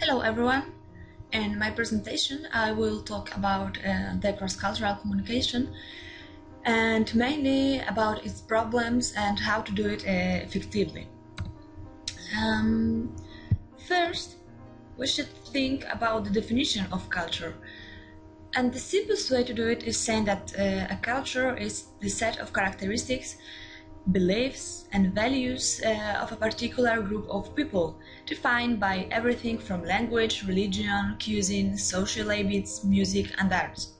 Hello everyone. In my presentation I will talk about the cross-cultural communication and mainly about its problems and how to do it effectively. First, we should think about the definition of culture. And the simplest way to do it is saying that a culture is the set of characteristics, beliefs and values of a particular group of people, defined by everything from language, religion, cuisine, social habits, music and arts.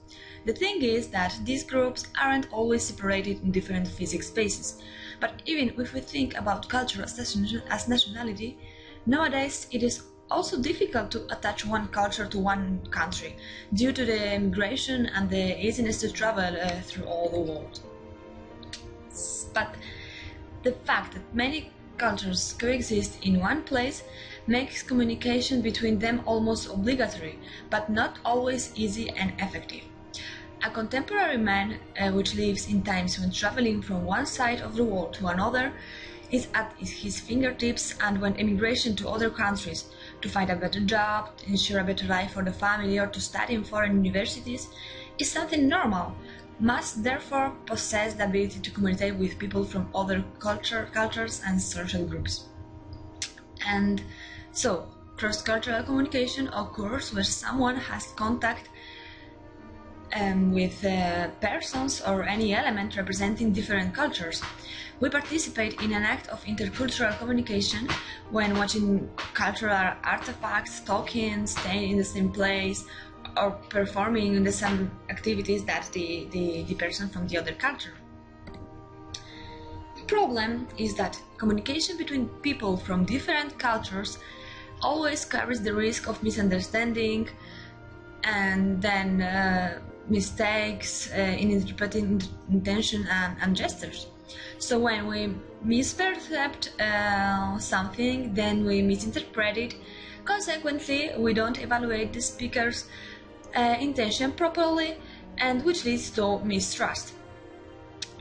The thing is that these groups aren't always separated in different physical spaces, but even if we think about culture as nationality, nowadays it is also difficult to attach one culture to one country due to the immigration and the easiness to travel through all the world. But the fact that many cultures coexist in one place makes communication between them almost obligatory, but not always easy and effective. A contemporary man which lives in times when traveling from one side of the world to another is at his fingertips, and when emigration to other countries to find a better job, to ensure a better life for the family, or to study in foreign universities is something normal, must therefore possess the ability to communicate with people from other cultures and social groups. And so, cross-cultural communication occurs where someone has contact with persons or any element representing different cultures. We participate in an act of intercultural communication when watching cultural artifacts, talking, staying in the same place, or performing the same activities that the person from the other culture. The problem is that communication between people from different cultures always carries the risk of misunderstanding and then mistakes in interpreting intention and gestures. So when we misperceive something, then we misinterpret it. Consequently, we don't evaluate the speaker's intention properly, and which leads to mistrust.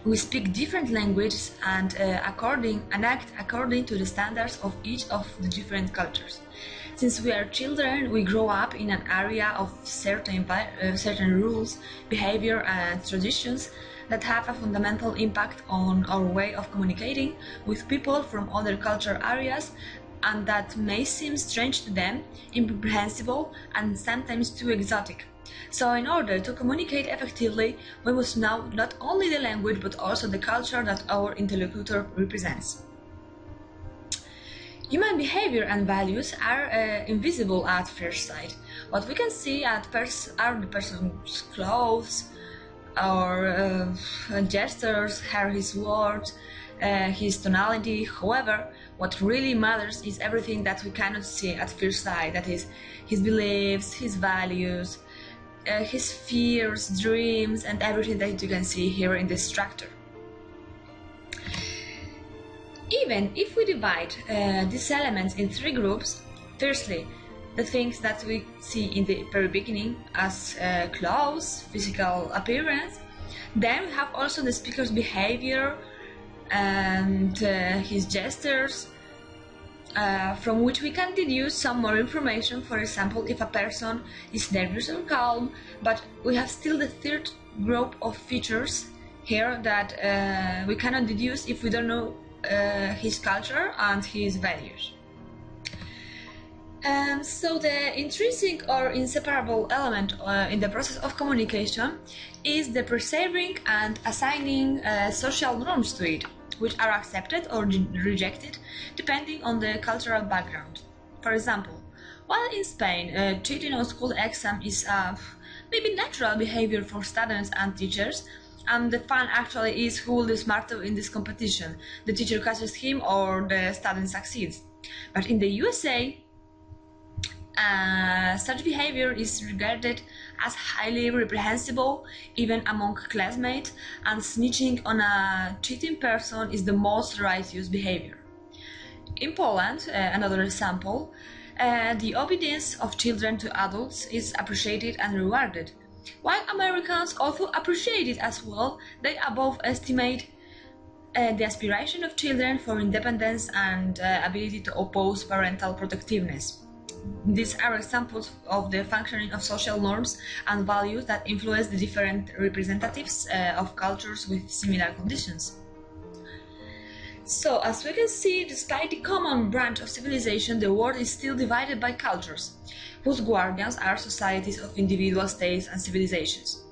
We speak different languages and act according to the standards of each of the different cultures. Since we are children, we grow up in an area of certain rules, behavior and traditions that have a fundamental impact on our way of communicating with people from other cultural areas, and that may seem strange to them, incomprehensible and sometimes too exotic. So in order to communicate effectively, we must know not only the language but also the culture that our interlocutor represents. Human behavior and values are invisible at first sight. What we can see are the person's clothes, or gestures, his words, his tonality. However, what really matters is everything that we cannot see at first sight, that is, his beliefs, his values, his fears, dreams, and everything that you can see here in this structure. Even if we divide these elements in three groups, firstly, the things that we see in the very beginning as clothes, physical appearance, then we have also the speaker's behavior and his gestures, from which we can deduce some more information. For example, if a person is nervous or calm, but we have still the third group of features here that we cannot deduce if we don't know his culture and his values. So the intrinsic or inseparable element in the process of communication is the preserving and assigning social norms to it, which are accepted or rejected depending on the cultural background. For example, while in Spain cheating on school exam is maybe natural behavior for students and teachers, and the fun actually is who will be smarter in this competition, the teacher catches him or the student succeeds. But in the USA, such behavior is regarded as highly reprehensible even among classmates, and snitching on a cheating person is the most righteous behavior. In Poland, another example, the obedience of children to adults is appreciated and rewarded. While Americans also appreciate it as well, they above estimate the aspiration of children for independence and ability to oppose parental protectiveness. These are examples of the functioning of social norms and values that influence the different representatives of cultures with similar conditions. So, as we can see, despite the common branch of civilization, the world is still divided by cultures, whose guardians are societies of individual states and civilizations.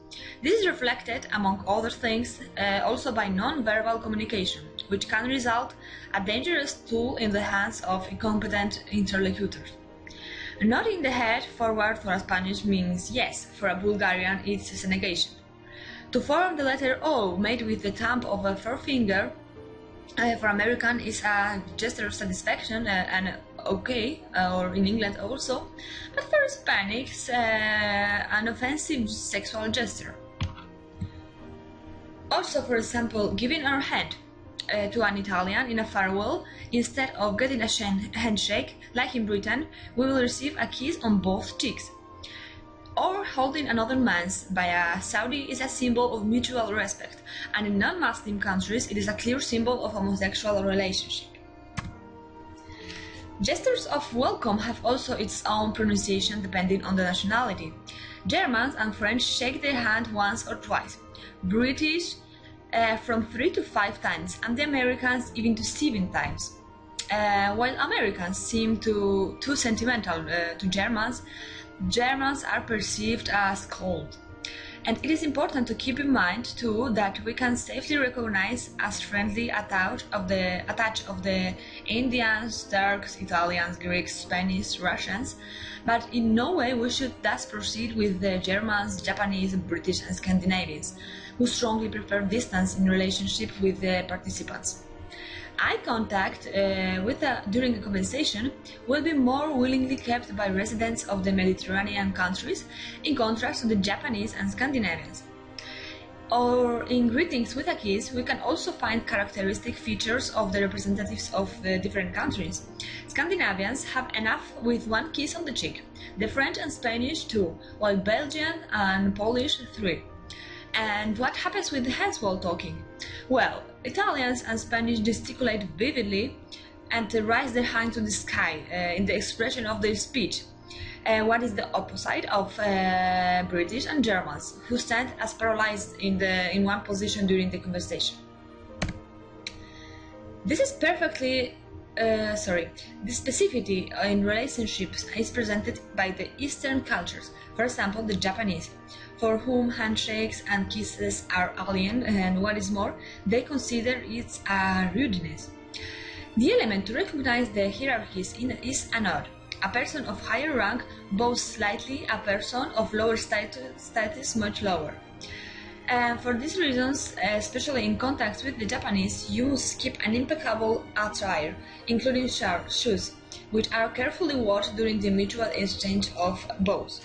This is reflected, among other things, also by non-verbal communication, which can result a dangerous tool in the hands of incompetent interlocutors. Nodding the head forward for a Spanish means yes, for a Bulgarian it's a negation. To form the letter O made with the thumb of a forefinger for American is a gesture of satisfaction and okay, or in England also, but for Hispanics an offensive sexual gesture. Also, for example, giving our hand to an Italian in a farewell, instead of getting a handshake, like in Britain, we will receive a kiss on both cheeks. Or holding another man's by a Saudi is a symbol of mutual respect, and in non-Muslim countries it is a clear symbol of homosexual relationship. Gestures of welcome have also its own pronunciation depending on the nationality. Germans and French shake their hand once or twice, British from 3 to 5 times, and the Americans even to 7 times. While Americans seem too sentimental to Germans, Germans are perceived as cold. And it is important to keep in mind too that we can safely recognize as friendly a touch of the Indians, Turks, Italians, Greeks, Spanish, Russians, but in no way we should thus proceed with the Germans, Japanese, British and Scandinavians, who strongly prefer distance in relationship with the participants. Eye contact during a conversation will be more willingly kept by residents of the Mediterranean countries, in contrast to the Japanese and Scandinavians. Or in greetings with a kiss, we can also find characteristic features of the representatives of the different countries. Scandinavians have enough with 1 kiss on the cheek, the French and Spanish 2, while Belgian and Polish 3. And what happens with the hands while talking? Well, Italians and Spanish gesticulate vividly and raise their hand to the sky in the expression of their speech. What is the opposite of British and Germans, who stand as paralyzed in one position during the conversation. This is the specificity in relationships is presented by the Eastern cultures, for example, the Japanese, for whom handshakes and kisses are alien, and what is more, they consider it a rudeness. The element to recognize the hierarchies is a nod. A person of higher rank bows slightly, a person of lower status much lower. And for these reasons, especially in contact with the Japanese, you must keep an impeccable attire, including shoes, which are carefully washed during the mutual exchange of bows.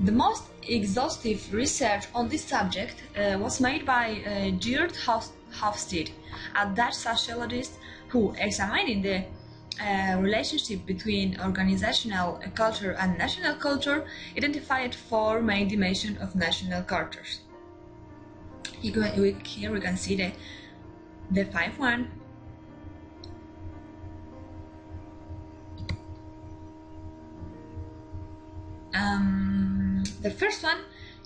The most exhaustive research on this subject was made by Geert Hofstede, a Dutch sociologist who, examining the relationship between organizational culture and national culture, identified 4 main dimensions of national cultures. Here we can see the 5th one. The first one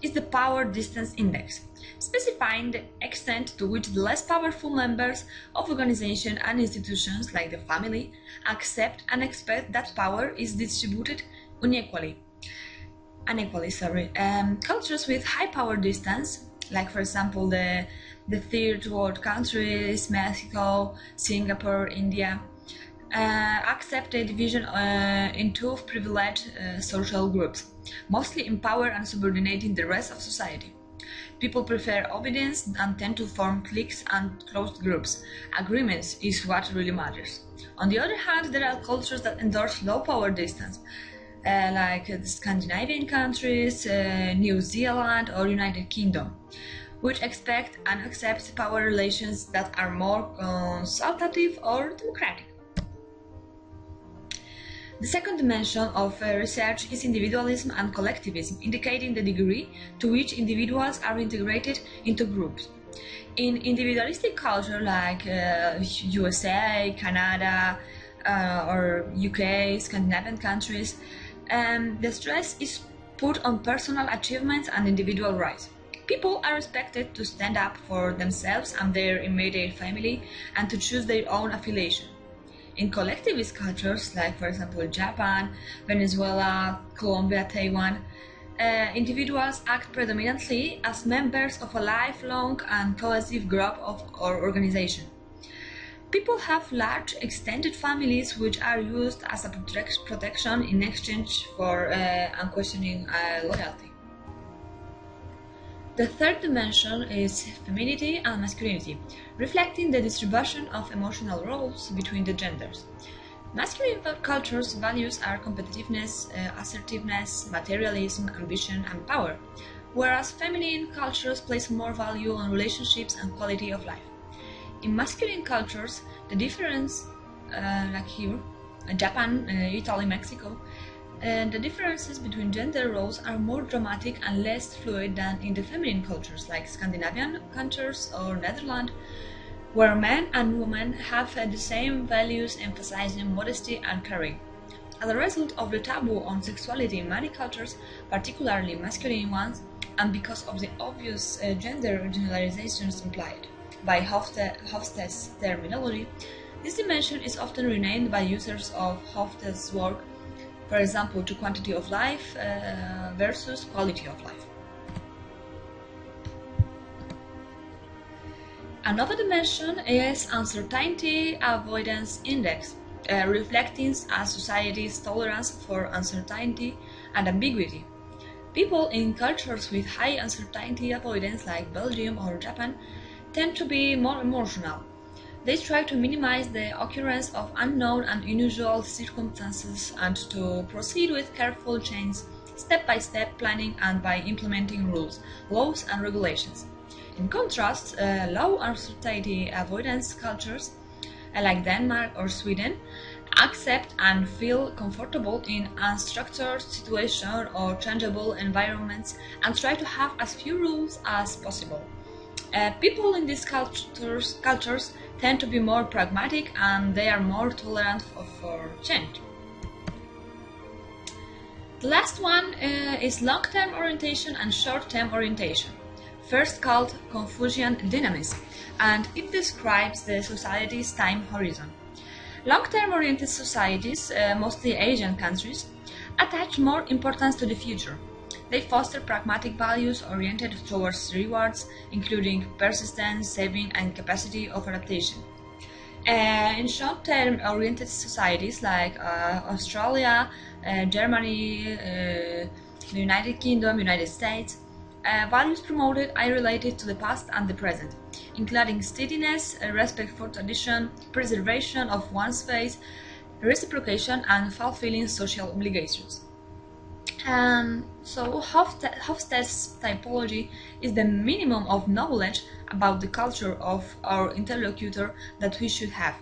is the power distance index, specifying the extent to which the less powerful members of organizations and institutions, like the family, accept and expect that power is distributed unequally. Cultures with high power distance, like for example the third world countries, Mexico, Singapore, India, accept a division into privileged social groups, mostly empower and subordinating the rest of society. People prefer obedience and tend to form cliques and closed groups. Agreements is what really matters. On the other hand, there are cultures that endorse low power distance, like the Scandinavian countries, New Zealand or United Kingdom, which expect and accept power relations that are more consultative or democratic. The second dimension of research is individualism and collectivism, indicating the degree to which individuals are integrated into groups. In individualistic culture like USA, Canada, or UK, Scandinavian countries, the stress is put on personal achievements and individual rights. People are expected to stand up for themselves and their immediate family and to choose their own affiliation. In collectivist cultures, like for example Japan, Venezuela, Colombia, Taiwan, individuals act predominantly as members of a lifelong and cohesive group or organization. People have large extended families which are used as a protection in exchange for unquestioning loyalty. The third dimension is femininity and masculinity, reflecting the distribution of emotional roles between the genders. Masculine cultures' values are competitiveness, assertiveness, materialism, ambition, and power, whereas feminine cultures place more value on relationships and quality of life. In masculine cultures, the difference, like here, Japan, Italy, Mexico, the differences between gender roles are more dramatic and less fluid than in the feminine cultures like Scandinavian countries or Netherlands, where men and women have the same values emphasizing modesty and caring. As a result of the taboo on sexuality in many cultures, particularly masculine ones, and because of the obvious gender generalizations implied by Hofstede's terminology, this dimension is often renamed by users of Hofstede's work, for example, to quantity of life versus quality of life. Another dimension is uncertainty avoidance index, reflecting a society's tolerance for uncertainty and ambiguity. People in cultures with high uncertainty avoidance, like Belgium or Japan, tend to be more emotional. They try to minimize the occurrence of unknown and unusual circumstances and to proceed with careful change, step-by-step planning and by implementing rules, laws and regulations. In contrast, low uncertainty avoidance cultures, like Denmark or Sweden, accept and feel comfortable in unstructured situations or changeable environments and try to have as few rules as possible. People in these cultures tend to be more pragmatic and they are more tolerant for change. The last one is long-term orientation and short-term orientation, first called Confucian dynamism, and it describes the society's time horizon. Long-term oriented societies, mostly Asian countries, attach more importance to the future. They foster pragmatic values oriented towards rewards, including persistence, saving, and capacity of adaptation. In short-term oriented societies like Australia, Germany, the United Kingdom, United States, values promoted are related to the past and the present, including steadiness, respect for tradition, preservation of one's faith, reciprocation, and fulfilling social obligations. So Hofstede's typology is the minimum of knowledge about the culture of our interlocutor that we should have.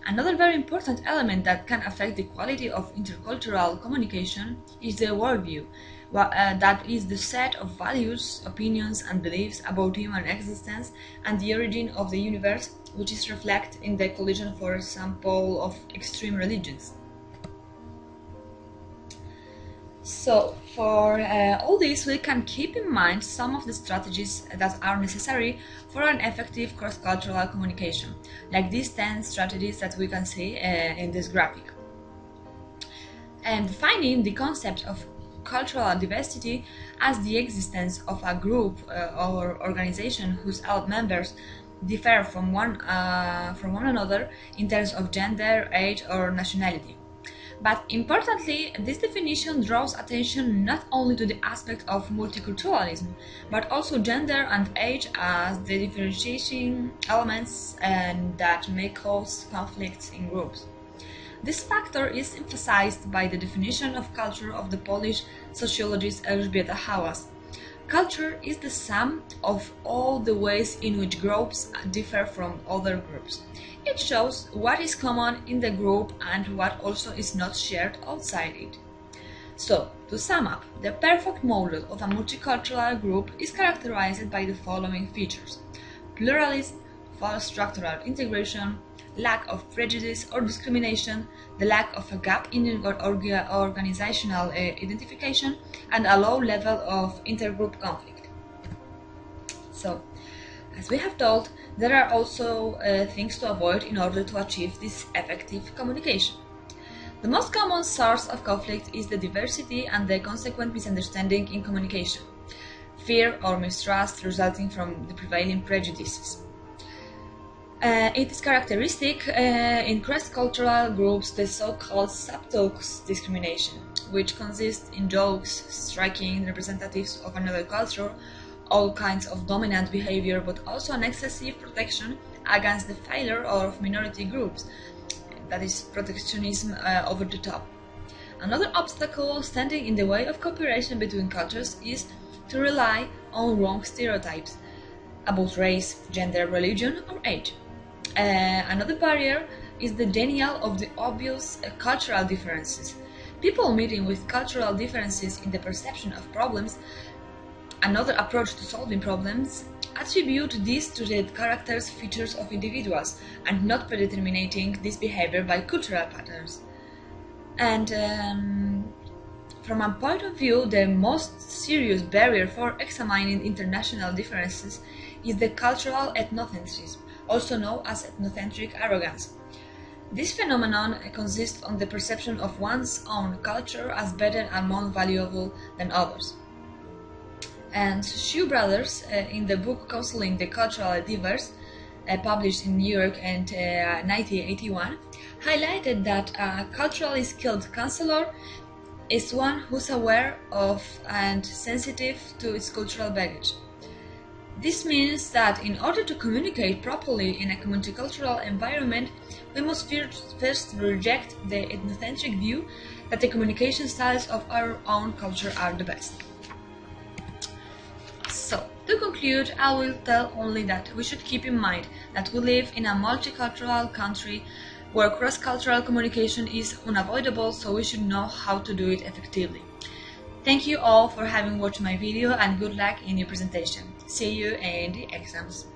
Another very important element that can affect the quality of intercultural communication is the worldview, that is the set of values, opinions and beliefs about human existence and the origin of the universe, which is reflected in the collision, for example, of extreme religions. So, for all this, we can keep in mind some of the strategies that are necessary for an effective cross-cultural communication, like these 10 strategies that we can see in this graphic. And defining the concept of cultural diversity as the existence of a group or organization whose members differ from one another in terms of gender, age, or nationality. But importantly, this definition draws attention not only to the aspect of multiculturalism, but also gender and age as the differentiating elements and that may cause conflicts in groups. This factor is emphasized by the definition of culture of the Polish sociologist Elżbieta Hałas. Culture is the sum of all the ways in which groups differ from other groups. It shows what is common in the group and what also is not shared outside it. So, to sum up, the perfect model of a multicultural group is characterized by the following features: pluralism, full structural integration, lack of prejudice or discrimination, the lack of a gap in organizational identification, and a low level of intergroup conflict. So, as we have told, there are also things to avoid in order to achieve this effective communication. The most common source of conflict is the diversity and the consequent misunderstanding in communication, fear or mistrust resulting from the prevailing prejudices. It is characteristic in cross-cultural groups the so-called subtle discrimination, which consists in jokes, striking representatives of another culture, all kinds of dominant behavior, but also an excessive protection against the failure of minority groups, that is protectionism over the top. Another obstacle standing in the way of cooperation between cultures is to rely on wrong stereotypes about race, gender, religion, or age. Another barrier is the denial of the obvious cultural differences. People meeting with cultural differences in the perception of problems, another approach to solving problems, attribute this to the characters features of individuals and not predetermining this behavior by cultural patterns. And from a point of view, the most serious barrier for examining international differences is the cultural ethnocentrism, also known as ethnocentric arrogance. This phenomenon consists on the perception of one's own culture as better and more valuable than others. And Shu brothers, in the book Counseling the Cultural Diverse, published in New York in 1981, highlighted that a culturally skilled counselor is one who's aware of and sensitive to its cultural baggage. This means that in order to communicate properly in a multicultural environment, we must first reject the ethnocentric view that the communication styles of our own culture are the best. So, to conclude, I will tell only that we should keep in mind that we live in a multicultural country where cross-cultural communication is unavoidable, so we should know how to do it effectively. Thank you all for having watched my video and good luck in your presentation. See you in the exams.